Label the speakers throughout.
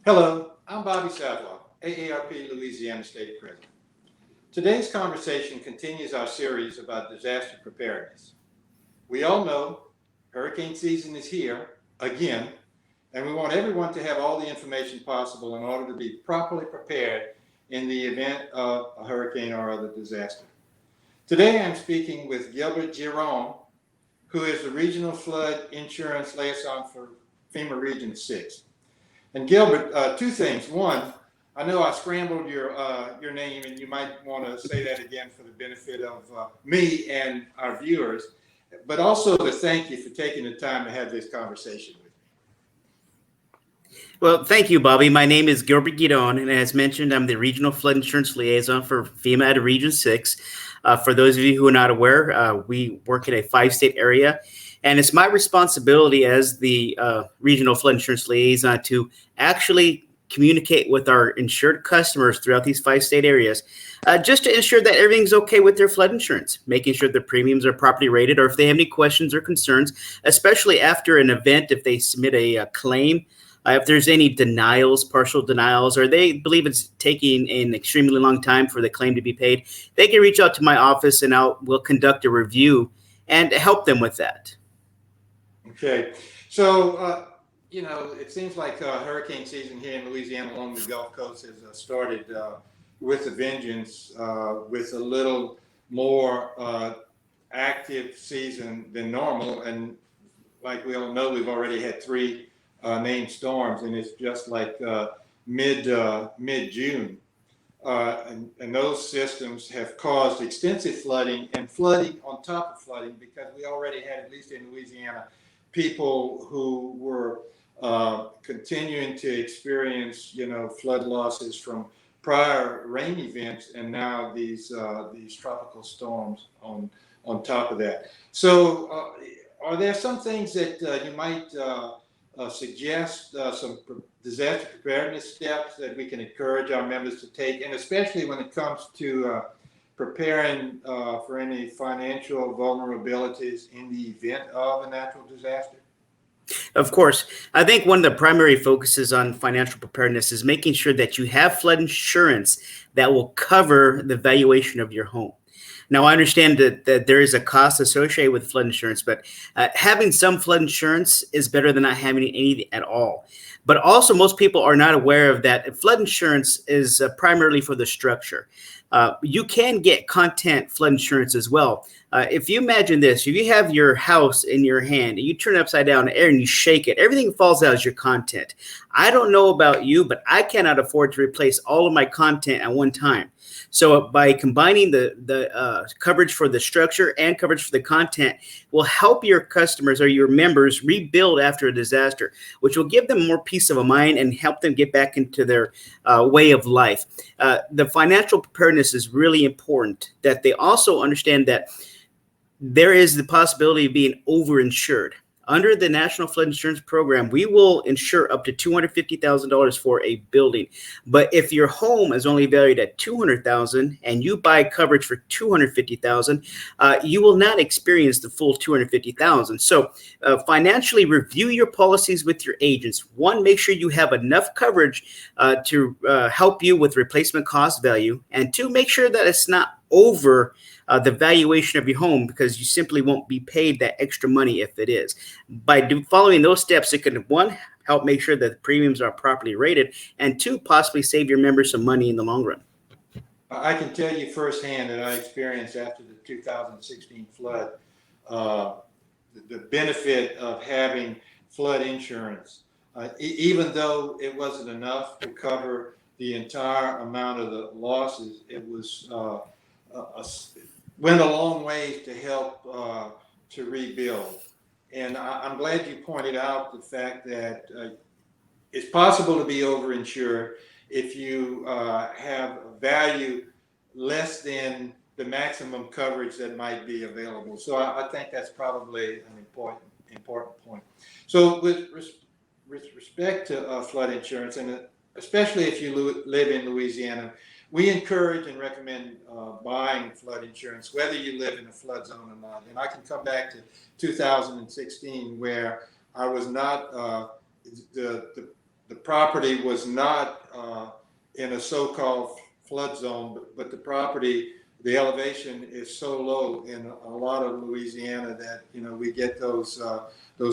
Speaker 1: Hello, I'm Bobby Savoie, AARP Louisiana State President. Today's conversation continues our series about disaster preparedness. We all know hurricane season is here again, and we want everyone to have all the information possible in order to be properly prepared in the event of a hurricane or other disaster. Today I'm speaking with Gilbert Giron, who is the Regional Flood Insurance Liaison for FEMA Region 6. And Gilbert, two things. One, I know I scrambled your name, and you might want to say that again for the benefit of me and our viewers, but also to thank you for taking the time to have this conversation with
Speaker 2: Well, thank you, Bobby. My name is Gilbert Giron, and as mentioned, I'm the Regional Flood Insurance Liaison for FEMA at Region 6. For those of you who are not aware, we work in a 5-state area, and it's my responsibility as the Regional Flood Insurance Liaison to actually communicate with our insured customers throughout these 5-state areas, just to ensure that everything's okay with their flood insurance, making sure their premiums are properly rated, or if they have any questions or concerns, especially after an event, if they submit a claim. If there's any denials, partial denials, or they believe it's taking an extremely long time for the claim to be paid, they can reach out to my office and we'll conduct a review and help them with that.
Speaker 1: Okay. So, it seems like hurricane season here in Louisiana along the Gulf Coast has started with a vengeance, with a little more active season than normal. And like we all know, we've already had three named storms, and it's just like mid June, and those systems have caused extensive flooding and flooding on top of flooding, because we already had, at least in Louisiana, people who were continuing to experience flood losses from prior rain events, and now these tropical storms on top of that. So, are there some things that you might suggest some disaster preparedness steps that we can encourage our members to take, and especially when it comes to preparing for any financial vulnerabilities in the event of a natural disaster?
Speaker 2: Of course, I think one of the primary focuses on financial preparedness is making sure that you have flood insurance that will cover the valuation of your home. Now, I understand that there is a cost associated with flood insurance, but having some flood insurance is better than not having any at all. But also, most people are not aware of that. Flood insurance is primarily for the structure. You can get content flood insurance as well. If you imagine this, if you have your house in your hand and you turn it upside down in the air and you shake it, everything falls out as your content. I don't know about you, but I cannot afford to replace all of my content at one time. So by combining the coverage for the structure and coverage for the content will help your customers or your members rebuild after a disaster, which will give them more peace of mind and help them get back into their way of life. The financial preparedness is really important, that they also understand that there is the possibility of being overinsured. Under the National Flood Insurance Program, we will insure up to $250,000 for a building. But if your home is only valued at $200,000 and you buy coverage for $250,000, you will not experience the full $250,000. So financially review your policies with your agents. One, make sure you have enough coverage to help you with replacement cost value. And two, make sure that it's not over the valuation of your home, because you simply won't be paid that extra money if it is. By following those steps, it can, one, help make sure that the premiums are properly rated, and two, possibly save your members some money in the long run.
Speaker 1: I can tell you firsthand that I experienced after the 2016 flood the benefit of having flood insurance. Even though it wasn't enough to cover the entire amount of the losses, it was went a long way to help to rebuild. And I'm glad you pointed out the fact that it's possible to be overinsured if you have a value less than the maximum coverage that might be available. So I think that's probably an important point. So with respect to flood insurance, and especially if you live in Louisiana, we encourage and recommend buying flood insurance, whether you live in a flood zone or not. And I can come back to 2016, where I was not the the property was not in a so-called flood zone, but the property, the elevation is so low in a lot of Louisiana that, you know, we get those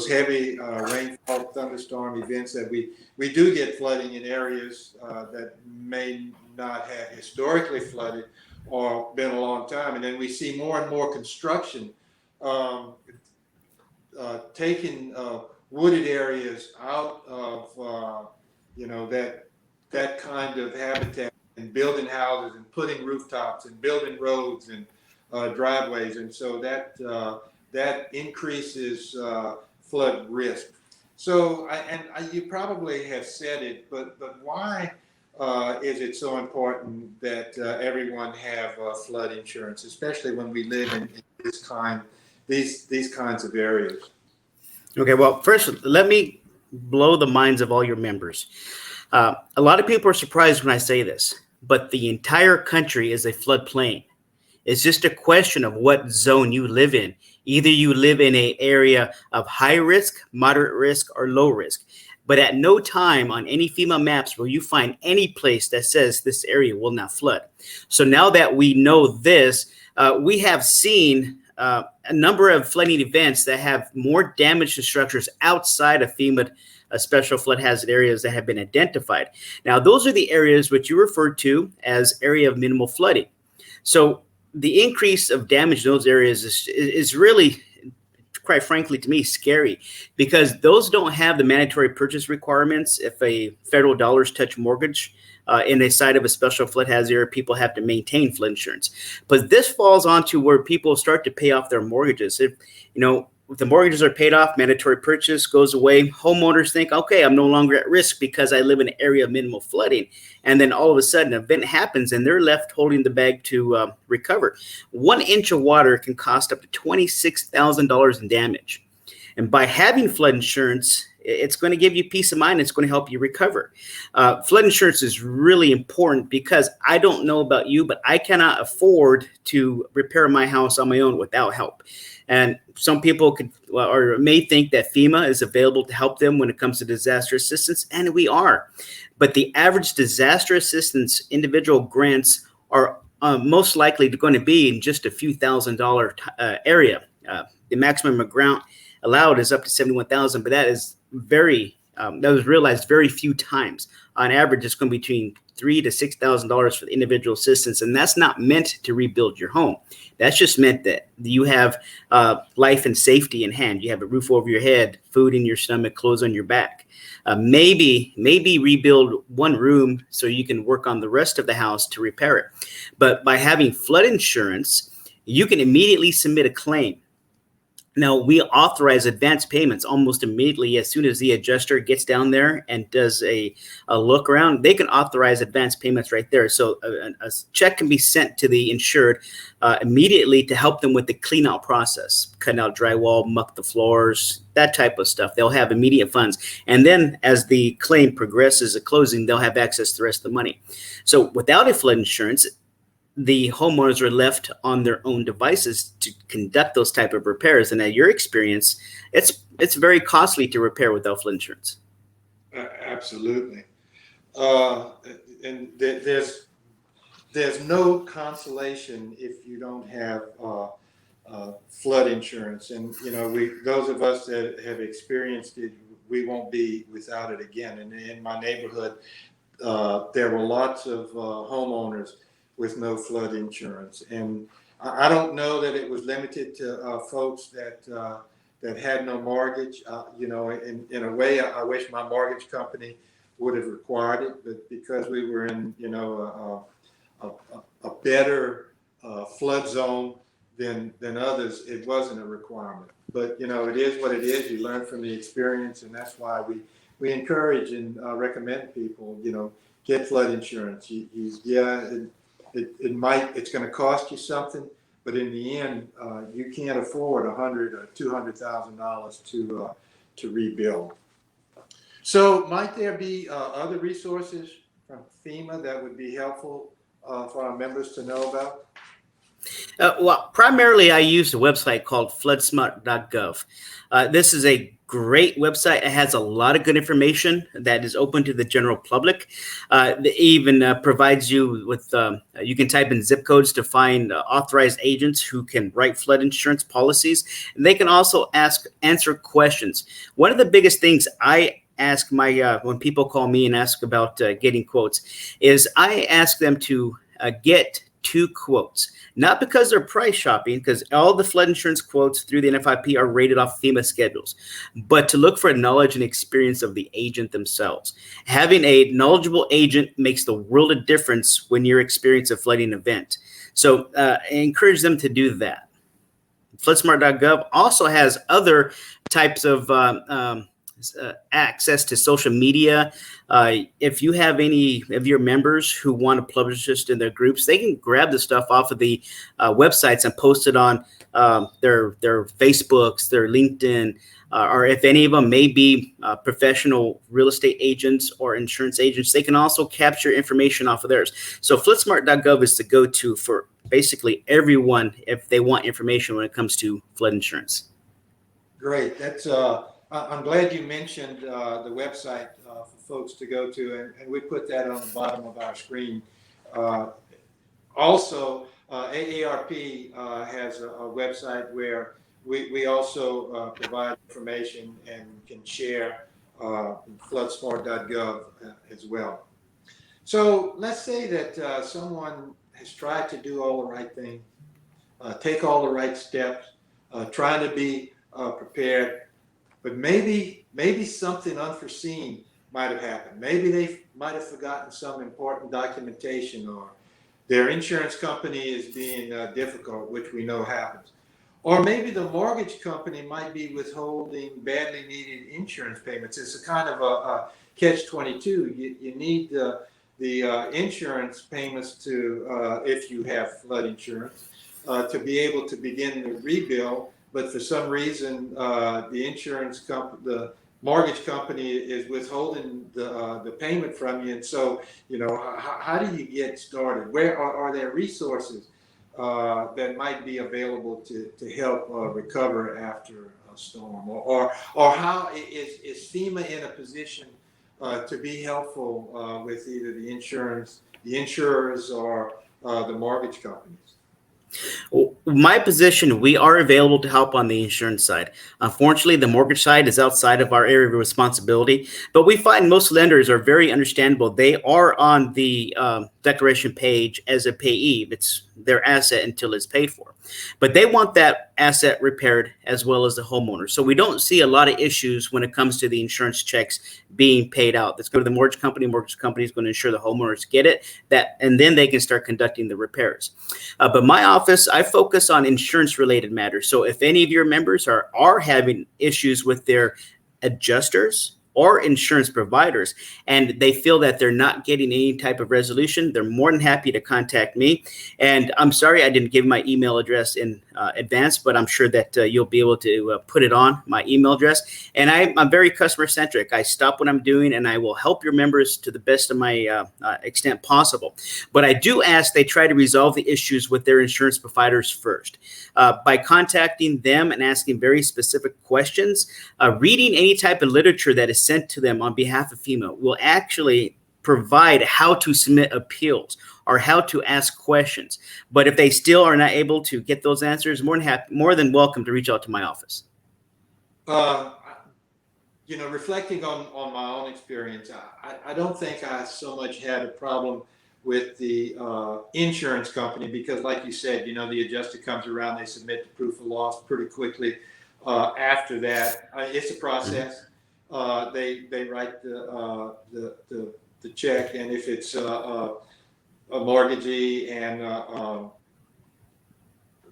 Speaker 1: heavy rainfall, thunderstorm events that we do get flooding in areas that may not have historically flooded or been a long time. And then we see more and more construction taking wooded areas out of, you know, that kind of habitat, and building houses and putting rooftops and building roads and driveways. And so that increases flood risk. So, you probably have said it, but why is it so important that everyone have flood insurance, especially when we live in these kinds of areas?
Speaker 2: Okay, well, first, let me blow the minds of all your members. A lot of people are surprised when I say this, but the entire country is a floodplain. It's just a question of what zone you live in. Either you live in an area of high risk, moderate risk, or low risk. But at no time on any FEMA maps will you find any place that says this area will not flood. So now that we know this, we have seen a number of flooding events that have more damage to structures outside of FEMA special flood hazard areas that have been identified. Now, those are the areas which you referred to as area of minimal flooding. So the increase of damage in those areas is really, quite frankly, to me, scary, because those don't have the mandatory purchase requirements. If a federal dollars touch mortgage in a site of a special flood hazard area, people have to maintain flood insurance. But this falls onto where people start to pay off their mortgages. If the mortgages are paid off, mandatory purchase goes away, homeowners think, okay, I'm no longer at risk because I live in an area of minimal flooding. And then all of a sudden an event happens and they're left holding the bag to recover. 1 inch of water can cost up to $26,000 in damage. And by having flood insurance, it's going to give you peace of mind. It's going to help you recover. Flood insurance is really important because I don't know about you, but I cannot afford to repair my house on my own without help. And some people could or may think that FEMA is available to help them when it comes to disaster assistance, and we are. But the average disaster assistance individual grants are most likely going to be in just a few $1,000s area. The maximum amount allowed is up to $71,000, but that is that was realized very few times. On average, it's going to be between $3,000 to $6,000 for the individual assistance, and that's not meant to rebuild your home. That's just meant that you have life and safety in hand. You have a roof over your head, food in your stomach, clothes on your back. Maybe rebuild one room so you can work on the rest of the house to repair it. But by having flood insurance, you can immediately submit a claim. Now, we authorize advance payments almost immediately. As soon as the adjuster gets down there and does a look around, they can authorize advance payments right there. So a check can be sent to the insured immediately to help them with the clean out process, cutting out drywall, muck the floors, that type of stuff. They'll have immediate funds. And then as the claim progresses at closing, they'll have access to the rest of the money. So without a flood insurance, the homeowners are left on their own devices to conduct those type of repairs. And at your experience, it's very costly to repair without flood insurance.
Speaker 1: Absolutely. And there's no consolation if you don't have flood insurance. And, those of us that have experienced it, we won't be without it again. And in my neighborhood, there were lots of homeowners with no flood insurance. And I don't know that it was limited to folks that had no mortgage. In a way, I wish my mortgage company would have required it, but because we were in, a better flood zone than others, it wasn't a requirement. But, it is what it is. You learn from the experience, and that's why we encourage and recommend people, get flood insurance. It's going to cost you something, but in the end, you can't afford $100,000 or $200,000 to rebuild. So, might there be other resources from FEMA that would be helpful for our members to know about? Well,
Speaker 2: primarily I use a website called floodsmart.gov. This is a great website. It has a lot of good information that is open to the general public. It even provides you with, you can type in zip codes to find authorized agents who can write flood insurance policies. And they can also answer questions. One of the biggest things I ask my, when people call me and ask about getting quotes, is I ask them to get 2 quotes, not because they're price shopping, because all the flood insurance quotes through the NFIP are rated off FEMA schedules, but to look for knowledge and experience of the agent themselves. Having a knowledgeable agent makes the world of difference when you're experiencing a flooding event. So I encourage them to do that. Floodsmart.gov also has other types of access to social media. If you have any of your members who want to publish this in their groups, they can grab the stuff off of the websites and post it on their Facebooks, their LinkedIn, or if any of them may be professional real estate agents or insurance agents, they can also capture information off of theirs. So floodsmart.gov is the go-to for basically everyone if they want information when it comes to flood insurance.
Speaker 1: Great. That's I'm glad you mentioned the website for folks to go to, and we put that on the bottom of our screen. Also, AARP has a website where we also provide information and can share floodsmart.gov as well. So let's say that someone has tried to do all the right things, take all the right steps, trying to be prepared, but maybe something unforeseen might have happened. Maybe they might have forgotten some important documentation, or their insurance company is being difficult, which we know happens. Or maybe the mortgage company might be withholding badly needed insurance payments. It's a kind of a catch-22. You need the insurance payments to, if you have flood insurance, to be able to begin the rebuild. But for some reason, the mortgage company is withholding the payment from you. And so, how do you get started? Where are there resources that might be available to help recover after a storm? Or how is FEMA in a position to be helpful with either the insurers, or the mortgage companies?
Speaker 2: My position, we are available to help on the insurance side. Unfortunately, the mortgage side is outside of our area of responsibility, but we find most lenders are very understandable. They are on the declaration page as a payee. It's their asset until it's paid for. But they want that asset repaired as well as the homeowner. So we don't see a lot of issues when it comes to the insurance checks being paid out. Let's go to the mortgage company. Mortgage company is going to ensure the homeowners get it, and then they can start conducting the repairs. But my office, I focus on insurance-related matters. So if any of your members are having issues with their adjusters or insurance providers, and they feel that they're not getting any type of resolution, they're more than happy to contact me. And I'm sorry I didn't give my email address in advance, but I'm sure that you'll be able to put it on my email address. And I'm very customer centric. I stop what I'm doing and I will help your members to the best of my extent possible. But I do ask they try to resolve the issues with their insurance providers first. By contacting them and asking very specific questions, reading any type of literature that is sent to them on behalf of FEMA will actually provide how to submit appeals or how to ask questions. But if they still are not able to get those answers, more than welcome to reach out to my office.
Speaker 1: Reflecting on my own experience, I don't think I so much had a problem with the insurance company, because like you said, the adjuster comes around, they submit the proof of loss pretty quickly. After that, it's a process. They write the check, and if it's a mortgagee and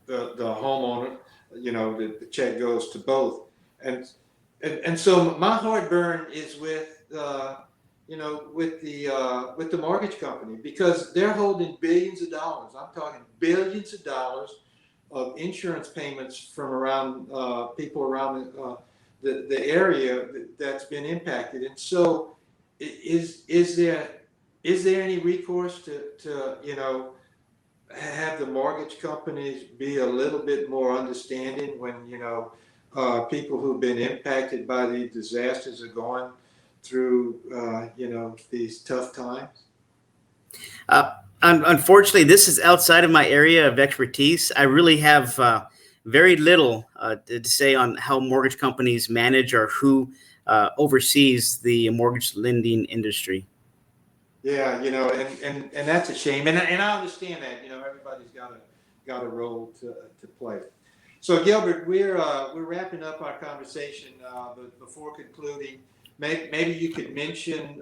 Speaker 1: the homeowner, the check goes to both. And so my heartburn is with with the mortgage company, because they're holding billions of dollars. I'm talking billions of dollars of insurance payments from around people around the area that's been impacted. And so is there any recourse to have the mortgage companies be a little bit more understanding when people who've been impacted by the disasters are going through, these tough times?
Speaker 2: Unfortunately, this is outside of my area of expertise. I really have very little to say on how mortgage companies manage or who oversees the mortgage lending industry.
Speaker 1: Yeah, and that's a shame, and I understand that. Everybody's got a role to play. So Gilbert, we're wrapping up our conversation, but before concluding, maybe you could mention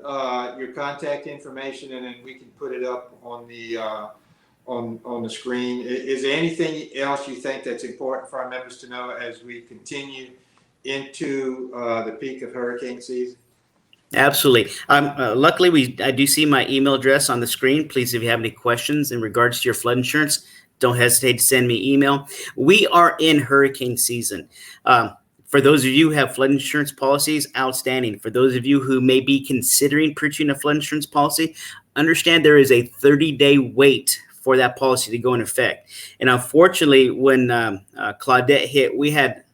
Speaker 1: your contact information, and then we can put it up on the on the screen. Is there anything else you think that's important for our members to know as we continue into the peak of hurricane season?
Speaker 2: Absolutely. Luckily, I do see my email address on the screen. Please, if you have any questions in regards to your flood insurance, don't hesitate to send me email. We are in hurricane season. For those of you who have flood insurance policies, outstanding. For those of you who may be considering purchasing a flood insurance policy, understand there is a 30-day wait for that policy to go in effect. And unfortunately, when Claudette hit,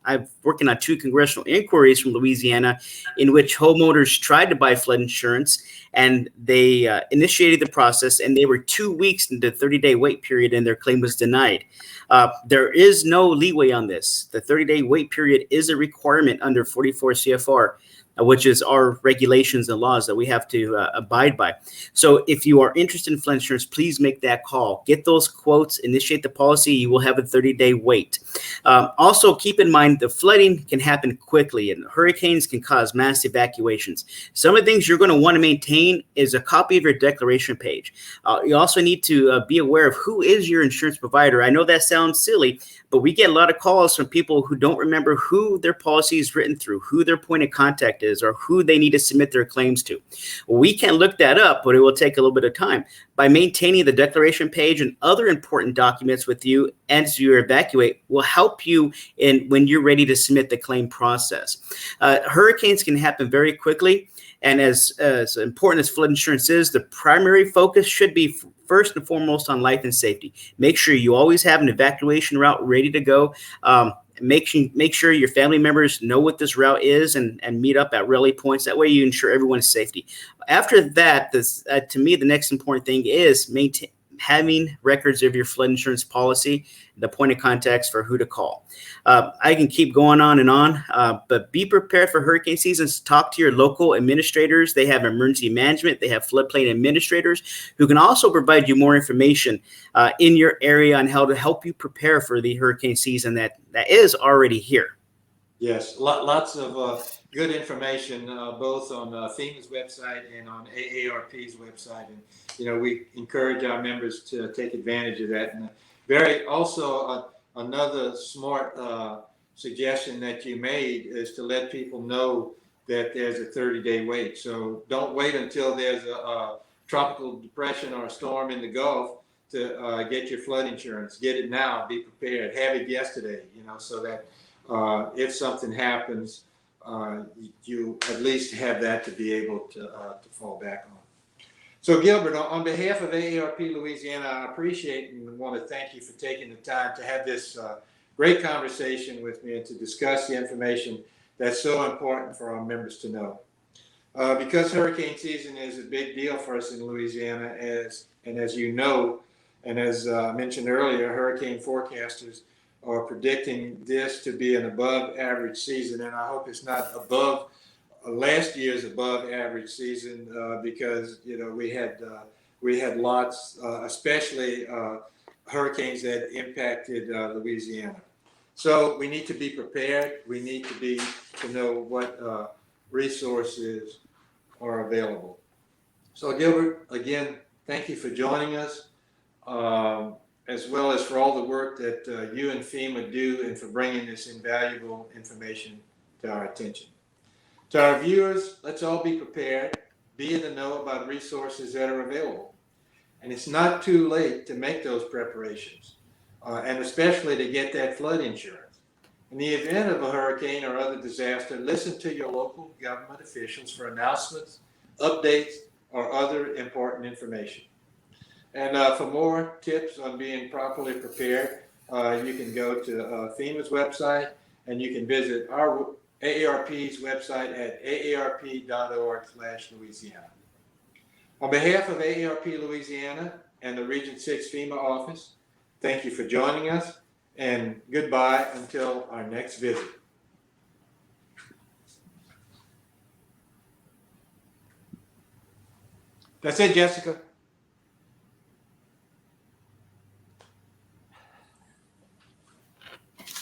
Speaker 2: I'm working on 2 congressional inquiries from Louisiana in which homeowners tried to buy flood insurance, and they initiated the process, and they were 2 weeks into the 30-day wait period, and their claim was denied. There is no leeway on this. The 30-day wait period is a requirement under 44 CFR, which is our regulations and laws that we have to abide by. So if you are interested in flood insurance, please make that call. Get those quotes, initiate the policy. You will have a 30-day wait. Also, keep in mind the flooding can happen quickly, and hurricanes can cause mass evacuations. Some of the things you're going to want to maintain is a copy of your declaration page. You also need to be aware of who is your insurance provider. I know that sounds silly, but we get a lot of calls from people who don't remember who their policy is written through, who their point of contact is, or who they need to submit their claims to. We can look that up, but it will take a little bit of time. By maintaining the declaration page and other important documents with you as you evacuate will help you when you're ready to submit the claim process. Hurricanes can happen very quickly, and as important as flood insurance is, the primary focus should be first and foremost on life and safety. Make sure you always have an evacuation route ready to go. Make sure your family members know what this route is and meet up at rally points. That way you ensure everyone's safety. After that, to me, the next important thing is having records of your flood insurance policy, the point of contacts for who to call. I can keep going on, but be prepared for hurricane seasons. Talk to your local administrators. They have emergency management. They have floodplain administrators who can also provide you more information in your area on how to help you prepare for the hurricane season that is already here.
Speaker 1: Yes, lots of good information, both on FEMA's website and on AARP's website. And, we encourage our members to take advantage of that. And another smart suggestion that you made is to let people know that there's a 30-day wait. So don't wait until there's a tropical depression or a storm in the Gulf to get your flood insurance. Get it now. Be prepared. Have it yesterday, so that if something happens, you at least have that to be able to fall back on. So Gilbert, on behalf of AARP Louisiana, I appreciate and want to thank you for taking the time to have this great conversation with me and to discuss the information that's so important for our members to know. Because hurricane season is a big deal for us in Louisiana, as you know, and as mentioned earlier, hurricane forecasters are predicting this to be an above average season, and I hope it's not above last year's above average season because we had lots, especially hurricanes that impacted Louisiana. So we need to be prepared. We need to know what resources are available. So Gilbert, again, thank you for joining us. As well as for all the work that you and FEMA do and for bringing this invaluable information to our attention. To our viewers, let's all be prepared, be in the know about resources that are available. And it's not too late to make those preparations, and especially to get that flood insurance. In the event of a hurricane or other disaster, listen to your local government officials for announcements, updates, or other important information. And for more tips on being properly prepared, you can go to FEMA's website And you can visit our AARP's website at aarp.org/Louisiana. On behalf of AARP Louisiana and the Region 6 FEMA office, thank you for joining us, and goodbye until our next visit. That's it, Jessica.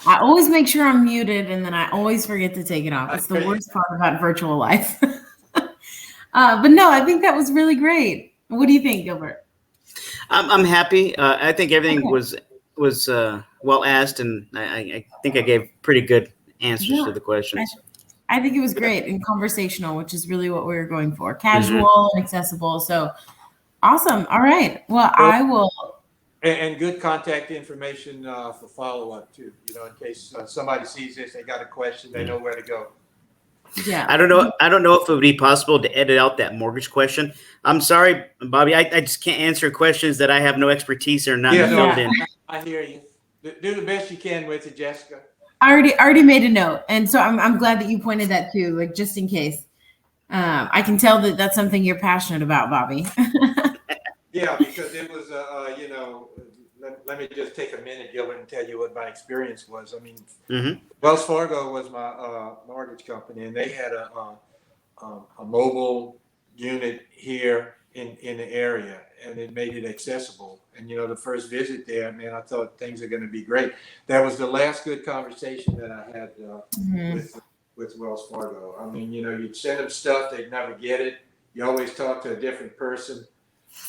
Speaker 3: I always make sure I'm muted, and then I always forget to take it off. It's the worst part about virtual life. But no, I think that was really great. What do you think, Gilbert?
Speaker 2: I'm happy. I think everything was well asked, and I think I gave pretty good answers to the questions.
Speaker 3: I think it was great and conversational, which is really what we were going for. Casual and accessible. So awesome. All right. Well, I will.
Speaker 1: And good contact information for follow-up too. You know, in case somebody sees this, they got a question, they know where to go.
Speaker 3: Yeah.
Speaker 2: I don't know if it would be possible to edit out that mortgage question. I'm sorry, Bobby. I just can't answer questions that I have no expertise or not involved in.
Speaker 1: I hear you. Do the best you can with it, Jessica.
Speaker 3: I already made a note, and so I'm glad that you pointed that too, like just in case. I can tell that that's something you're passionate about, Bobby.
Speaker 1: Yeah, because it was, you know, let me just take a minute, Gilbert, and tell you what my experience was. I mean, Wells Fargo was my mortgage company, and they had a mobile unit here in the area, and it made it accessible. And, you know, the first visit there, man, I thought things are going to be great. That was the last good conversation that I had with Wells Fargo. I mean, you know, you'd send them stuff, they'd never get it. You always talk to a different person.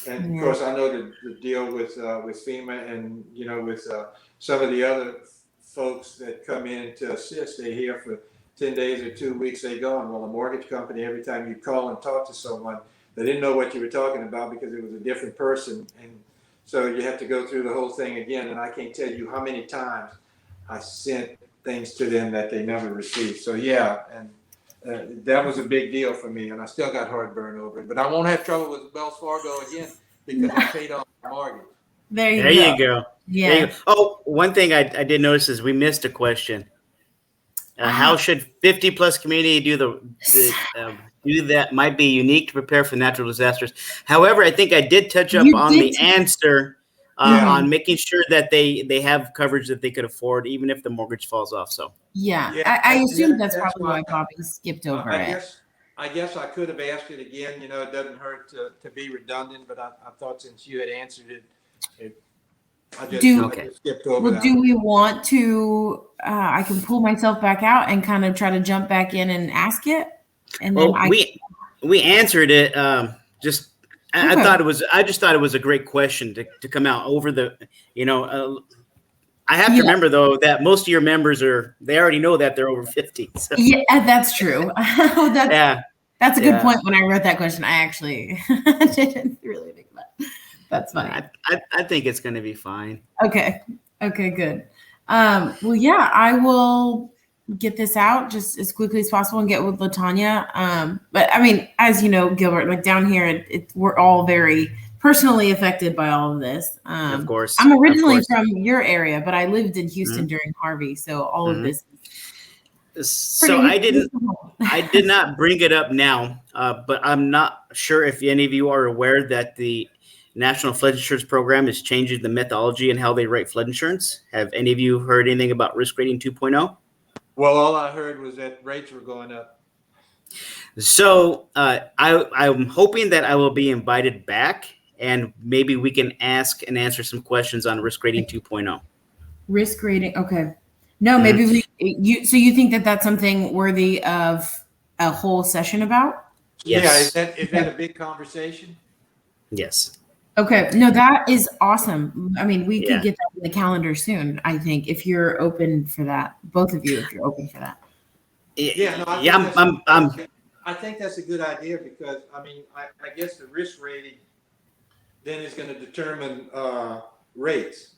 Speaker 1: And of course, I know the deal with FEMA and, you know, with some of the other folks that come in to assist. They're here for 10 days or 2 weeks, they gone. Well, a mortgage company, every time you call and talk to someone, they didn't know what you were talking about because it was a different person. And so you have to go through the whole thing again. And I can't tell you how many times I sent things to them that they never received. So yeah, and that was a big deal for me, and I still got heartburn over it. But I won't have trouble with Wells Fargo again because I paid off my mortgage.
Speaker 3: There you go. Yeah.
Speaker 2: There you go. Oh, one thing I did notice is we missed a question. How should 50-plus community do that might be unique to prepare for natural disasters? However, I think I did touch up on the answer on making sure that they have coverage that they could afford, even if the mortgage falls off. So
Speaker 3: I assume that's probably why Bobby skipped over it.
Speaker 1: I guess I could have asked it again. You know, it doesn't hurt to be redundant, but I thought since you had answered it, I just skipped over that.
Speaker 3: Do we want to? I can pull myself back out and kind of try to jump back in and ask it. And then
Speaker 2: we answered it. I just thought it was a great question to come out over the. You know, I have to remember though that most of your members they already know that they're over 50. So.
Speaker 3: Yeah, that's true. That's a good point. When I wrote that question, I actually didn't really think about it. That's funny.
Speaker 2: I think it's going to be fine.
Speaker 3: Okay, good. Well, yeah, I will get this out just as quickly as possible and get with LaTanya. But I mean, as you know, Gilbert, like down here, we're all very personally affected by all of this.
Speaker 2: Of course.
Speaker 3: I'm originally from your area, but I lived in Houston during Harvey, so all of this.
Speaker 2: So I did not bring it up now, but I'm not sure if any of you are aware that the National Flood Insurance Program is changing the methodology and how they rate flood insurance. Have any of you heard anything about risk rating 2.0?
Speaker 1: Well, all I heard was that rates were going up.
Speaker 2: So I'm hoping that I will be invited back, and maybe we can ask and answer some questions on risk rating 2.0.
Speaker 3: Risk rating, okay. No, maybe so you think that that's something worthy of a whole session about?
Speaker 2: Yes.
Speaker 1: Yeah, is that a big conversation?
Speaker 2: Yes.
Speaker 3: Okay. No, that is awesome. I mean, we could get that in the calendar soon, I think, if you're open for that. Both of you, if you're open for that.
Speaker 1: I think that's a good idea because, I mean, I guess the risk rating then is going to determine rates.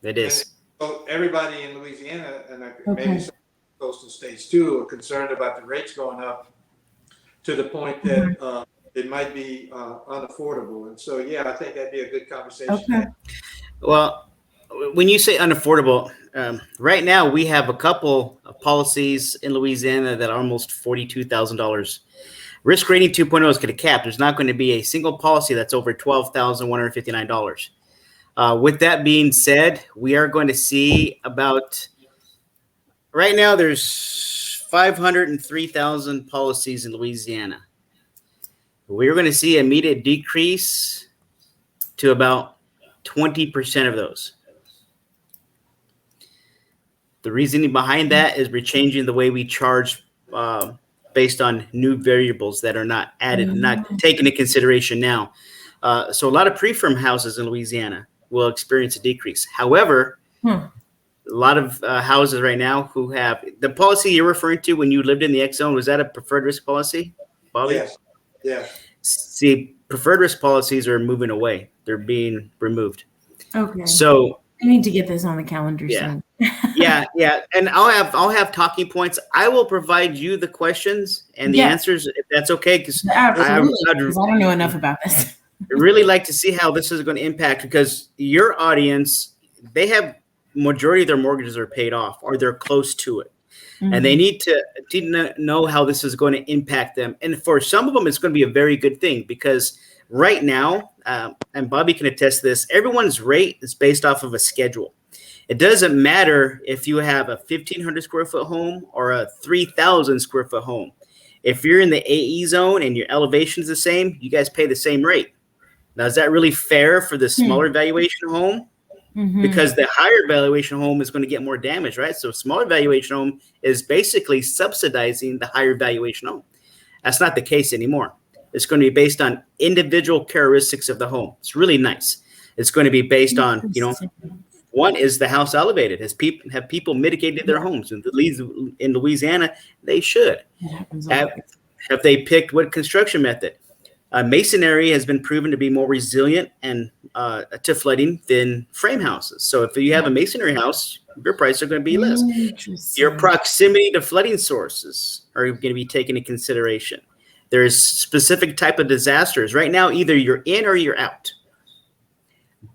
Speaker 2: It is.
Speaker 1: So everybody in Louisiana and maybe some coastal states too are concerned about the rates going up to the point that it might be unaffordable. And so, I think that'd be a good conversation.
Speaker 3: Okay.
Speaker 2: Well, when you say unaffordable, right now we have a couple of policies in Louisiana that are almost $42,000. Risk rating 2.0 is going to cap. There's not going to be a single policy that's over $12,159. With that being said, we are going to see about right now there's 503,000 policies in Louisiana. We're going to see an immediate decrease to about 20% of those. The reasoning behind that is we're changing the way we charge based on new variables that are not added, not taken into consideration now. So a lot of pre-firm houses in Louisiana will experience a decrease. However, a lot of houses right now who have the policy you're referring to when you lived in the X zone, was that a preferred risk policy, Bobby?
Speaker 1: Yes. Yeah.
Speaker 2: See, preferred risk policies are moving away. They're being removed.
Speaker 3: Okay.
Speaker 2: So
Speaker 3: I need to get this on the calendar soon.
Speaker 2: yeah. And I'll have talking points. I will provide you the questions and the answers if that's okay. Because
Speaker 3: absolutely. I don't know enough about this.
Speaker 2: really like to see how this is going to impact, because your audience, they have majority of their mortgages are paid off or they're close to it. And they need to know how this is going to impact them. And for some of them, it's going to be a very good thing, because right now, and Bobby can attest to this, everyone's rate is based off of a schedule. It doesn't matter if you have a 1,500 square foot home or a 3,000 square foot home. If you're in the AE zone and your elevation is the same, you guys pay the same rate. Now, is that really fair for the smaller valuation home? Because the higher valuation home is going to get more damage, right? So smaller valuation home is basically subsidizing the higher valuation home. That's not the case anymore. It's going to be based on individual characteristics of the home. It's really nice. It's going to be based on, one, is the house elevated? Have people mitigated their homes? In Louisiana, they should. Have they picked what construction method? Masonry has been proven to be more resilient and to flooding than frame houses. So if you have a masonry house, your prices are going to be less. Your proximity to flooding sources are going to be taken into consideration. There's specific type of disasters. Right now, either you're in or you're out.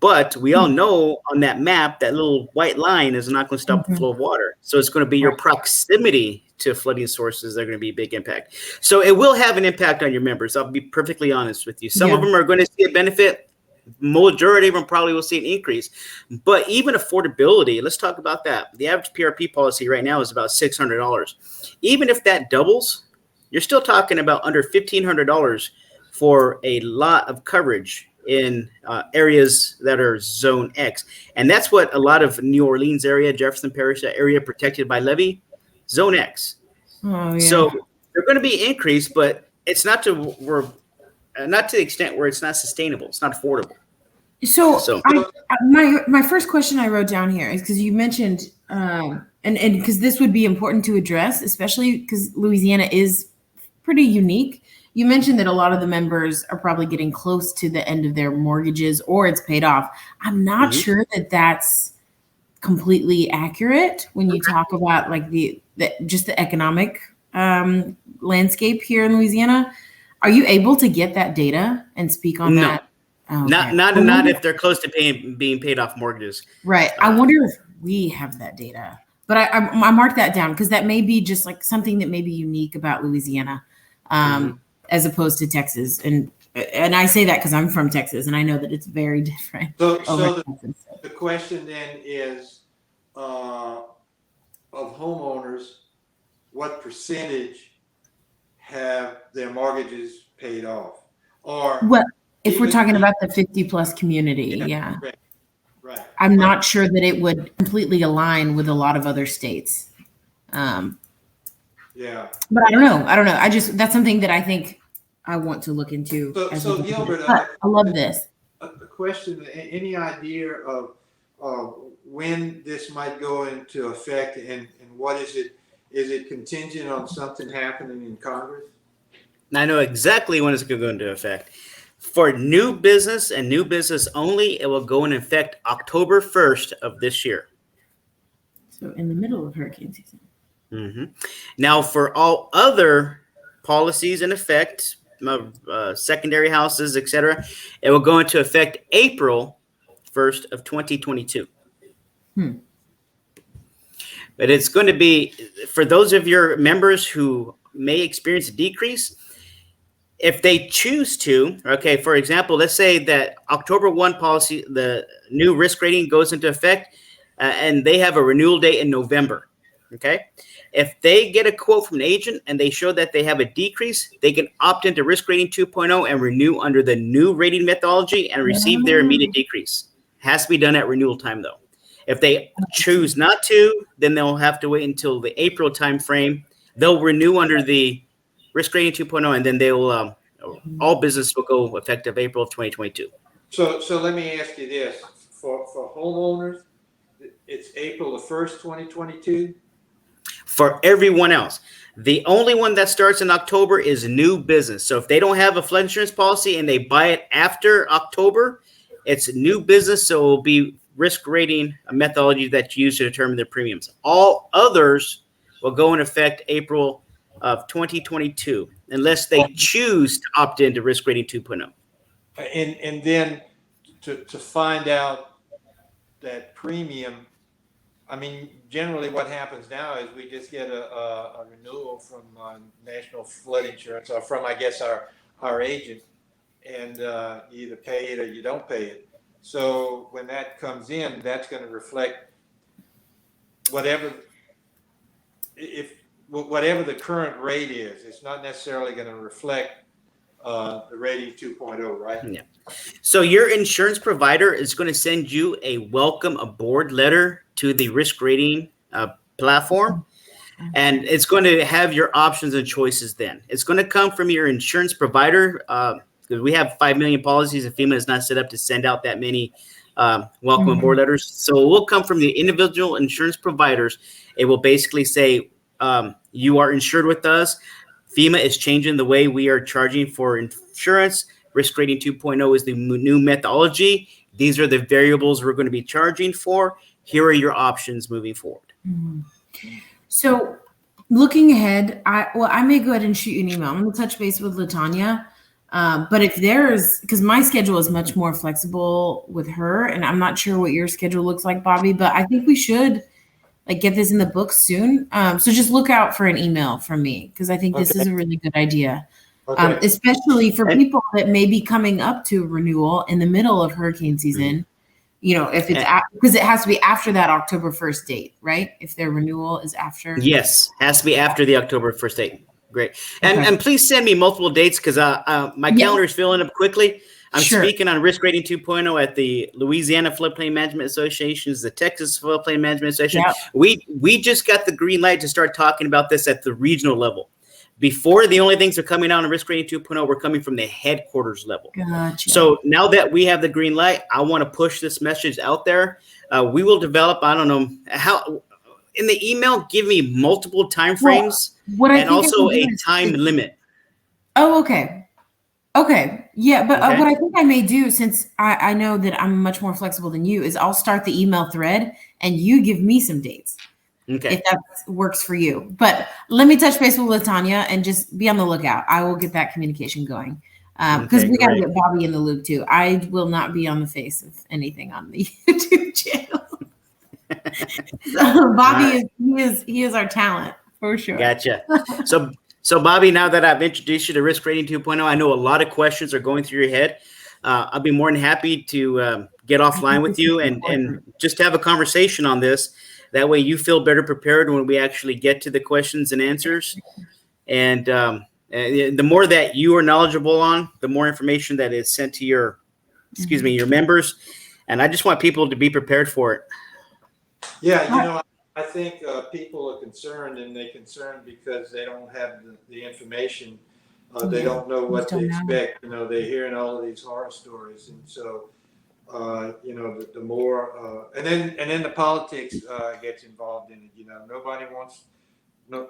Speaker 2: But we all know on that map, that little white line is not going to stop the flow of water. So it's going to be your proximity to flooding sources that are going to be a big impact. So it will have an impact on your members. I'll be perfectly honest with you. Some of them are going to see a benefit. Majority of them probably will see an increase. But even affordability, let's talk about that. The average PRP policy right now is about $600. Even if that doubles, you're still talking about under $1,500 for a lot of coverage in areas that are Zone X. And that's what a lot of New Orleans area, Jefferson Parish, that area protected by levee, Zone X. Oh, yeah. So they're going to be increased, but it's not to the extent where it's not sustainable. It's not affordable.
Speaker 3: So my first question I wrote down here is because you mentioned, and because this would be important to address, especially because Louisiana is pretty unique. You mentioned that a lot of the members are probably getting close to the end of their mortgages or it's paid off. I'm not sure that that's completely accurate when you talk about like just the economic landscape here in Louisiana. Are you able to get that data and speak on that? Oh, okay.
Speaker 2: Not if they're close to being paid off mortgages.
Speaker 3: Right. I wonder if we have that data, but I marked that down because that may be just like something that may be unique about Louisiana. As opposed to Texas. And I say that because I'm from Texas and I know that it's very different.
Speaker 1: So the question then is, of homeowners, what percentage have their mortgages paid off? Or
Speaker 3: well, if we're talking about the 50 plus community,
Speaker 1: Right.
Speaker 3: I'm not sure that it would completely align with a lot of other states. But I don't know. That's something that I think I want to look into.
Speaker 1: So Gilbert,
Speaker 3: I love this.
Speaker 1: A question, any idea of when this might go into effect and what is it? Is it contingent on something happening in Congress?
Speaker 2: I know exactly when it's going to go into effect. For new business and new business only, it will go into effect October 1st of this year.
Speaker 3: So in the middle of hurricane season.
Speaker 2: Now, for all other policies in effect, secondary houses, etc., it will go into effect April 1st of 2022. But it's going to be, for those of your members who may experience a decrease, if they choose to, okay, for example, let's say that October 1 policy, the new risk rating goes into effect, and they have a renewal date in November, okay? If they get a quote from an agent and they show that they have a decrease, they can opt into risk rating 2.0 and renew under the new rating methodology and receive their immediate decrease. Has to be done at renewal time, though. If they choose not to, then they'll have to wait until the April timeframe. They'll renew under the risk rating 2.0, and then they will all business will go effective April of 2022.
Speaker 1: So let me ask you this: for homeowners, it's April the 1st, 2022.
Speaker 2: For everyone else, the only one that starts in October is new business. So if they don't have a flood insurance policy and they buy it after October, it's new business. So it will be risk rating, a methodology that's used to determine their premiums. All others will go in effect April of 2022, unless they choose to opt into risk rating 2.0.
Speaker 1: And then to find out that premium, I mean, generally what happens now is we just get a renewal from National Flood Insurance, or from, I guess, our agent, and you either pay it or you don't pay it. So when that comes in, that's going to reflect whatever the current rate is. It's not necessarily going to reflect the rating 2.0, right?
Speaker 2: Yeah. So your insurance provider is going to send you a welcome aboard letter to the risk rating platform, and it's going to have your options and choices. Then it's going to come from your insurance provider, because we have 5 million policies, and FEMA is not set up to send out that many welcome aboard letters. So it will come from the individual insurance providers. It will basically say, you are insured with us. FEMA is changing the way we are charging for insurance. Risk rating 2.0 is the new methodology. These are the variables we're going to be charging for. Here are your options moving forward.
Speaker 3: So looking ahead, I may go ahead and shoot you an email. I'm going to touch base with LaTanya. But if there's, because my schedule is much more flexible with her, and I'm not sure what your schedule looks like, Bobby, but I think we should get this in the books soon. So just look out for an email from me, because I think this is a really good idea. Especially for people that may be coming up to renewal in the middle of hurricane season. If it's because it has to be after that October 1st date, right? If their renewal is after.
Speaker 2: Yes, has to be after the October 1st date. Great. And please send me multiple dates, because my calendar is filling up quickly. I'm speaking on risk rating 2.0 at the Louisiana Floodplain Management Association, the Texas Floodplain Management Association. Yep. We just got the green light to start talking about this at the regional level. Before, the only things that are coming out on risk rating 2.0 were coming from the headquarters level.
Speaker 3: Gotcha.
Speaker 2: So now that we have the green light, I want to push this message out there. We will develop, I don't know how, in the email, give me multiple time frames and also a time limit.
Speaker 3: Oh, okay. Okay. Yeah. But what I think I may do, since I know that I'm much more flexible than you, is I'll start the email thread and you give me some dates.
Speaker 2: Okay.
Speaker 3: If that works for you. But let me touch base with LaTanya and just be on the lookout. I will get that communication going. Because we got to get Bobby in the loop too. I will not be on the face of anything on the YouTube channel. So Bobby he is our talent for sure.
Speaker 2: Gotcha. So Bobby, now that I've introduced you to risk rating 2.0, I know a lot of questions are going through your head. I'll be more than happy to get offline with you and just have a conversation on this. That way you feel better prepared when we actually get to the questions and answers. And the more that you are knowledgeable on, the more information that is sent to your members. And I just want people to be prepared for it.
Speaker 1: Yeah, I think people are concerned, and they're concerned because they don't have the information. They don't know what to expect. They're hearing all of these horror stories. And so, the more, and then the politics gets involved in it. Nobody wants,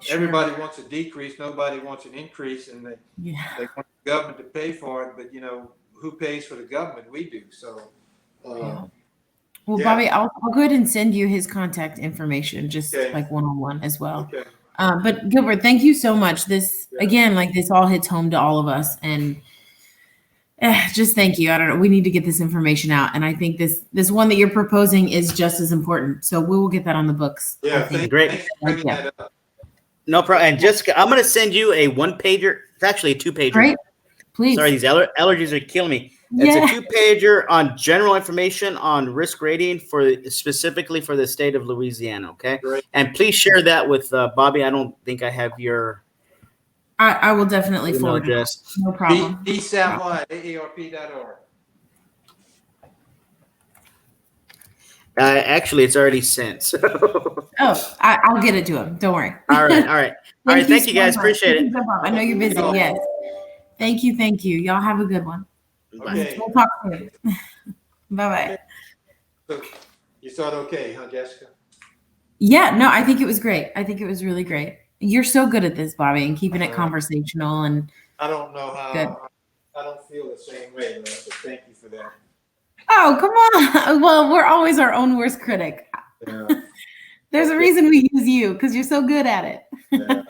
Speaker 1: everybody wants a decrease. Nobody wants an increase, and they want the government to pay for it. But who pays for the government? We do. So.
Speaker 3: Well, Bobby, I'll go ahead and send you his contact information, just like one-on-one as well.
Speaker 1: Okay.
Speaker 3: But Gilbert, thank you so much. This again, this all hits home to all of us, and Just thank you. I don't know. We need to get this information out, and I think this one that you're proposing is just as important. So we will get that on the books. I
Speaker 1: Yeah,
Speaker 3: think.
Speaker 2: Great.
Speaker 1: thanks for bringing that up.
Speaker 2: No problem. And Jessica, I'm going to send you a 1-pager. It's actually a 2-pager.
Speaker 3: Great. Please.
Speaker 2: Sorry, these allergies are killing me. It's a 2-pager on general information on risk rating specifically for the state of Louisiana. Okay.
Speaker 1: Great.
Speaker 2: And please share that with Bobby. I don't think I have your
Speaker 3: I will definitely
Speaker 2: email
Speaker 3: forward it.
Speaker 2: address.
Speaker 3: No problem.
Speaker 1: Savoie, AARP.org.
Speaker 2: Actually, it's already sent. So.
Speaker 3: Oh, I'll get it to him. Don't worry.
Speaker 2: All right. All right. All right. Thank you,
Speaker 3: so
Speaker 2: guys.
Speaker 3: much.
Speaker 2: Appreciate
Speaker 3: Thank
Speaker 2: it.
Speaker 3: you so much. I know you're busy. Yes. Thank you. Thank you. Y'all have a good one.
Speaker 1: Okay.
Speaker 3: We'll talk soon. Bye-bye.
Speaker 1: So you thought okay, huh, Jessica?
Speaker 3: Yeah, no, I think it was great. I think it was really great. You're so good at this, Bobby, and keeping it conversational and
Speaker 1: I don't know how.
Speaker 3: Good.
Speaker 1: I don't feel the same way, though, so thank you for that.
Speaker 3: oh, come on. Well, we're always our own worst critic.
Speaker 1: Yeah.
Speaker 3: There's a reason we use you because you're so good at it.
Speaker 1: Yeah.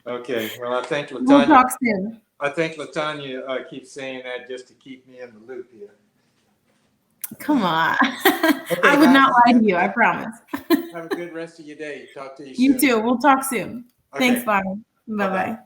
Speaker 1: Okay. Well, I think
Speaker 3: We'll
Speaker 1: Latanya.
Speaker 3: talk soon.
Speaker 1: I think Latanya keeps saying that just to keep me in the loop here.
Speaker 3: Come on. I would not lie to you, I promise.
Speaker 1: Have a good rest of your day. Talk to you soon.
Speaker 3: You too. We'll talk soon.
Speaker 1: Okay.
Speaker 3: Thanks, Bobby. Bye-bye.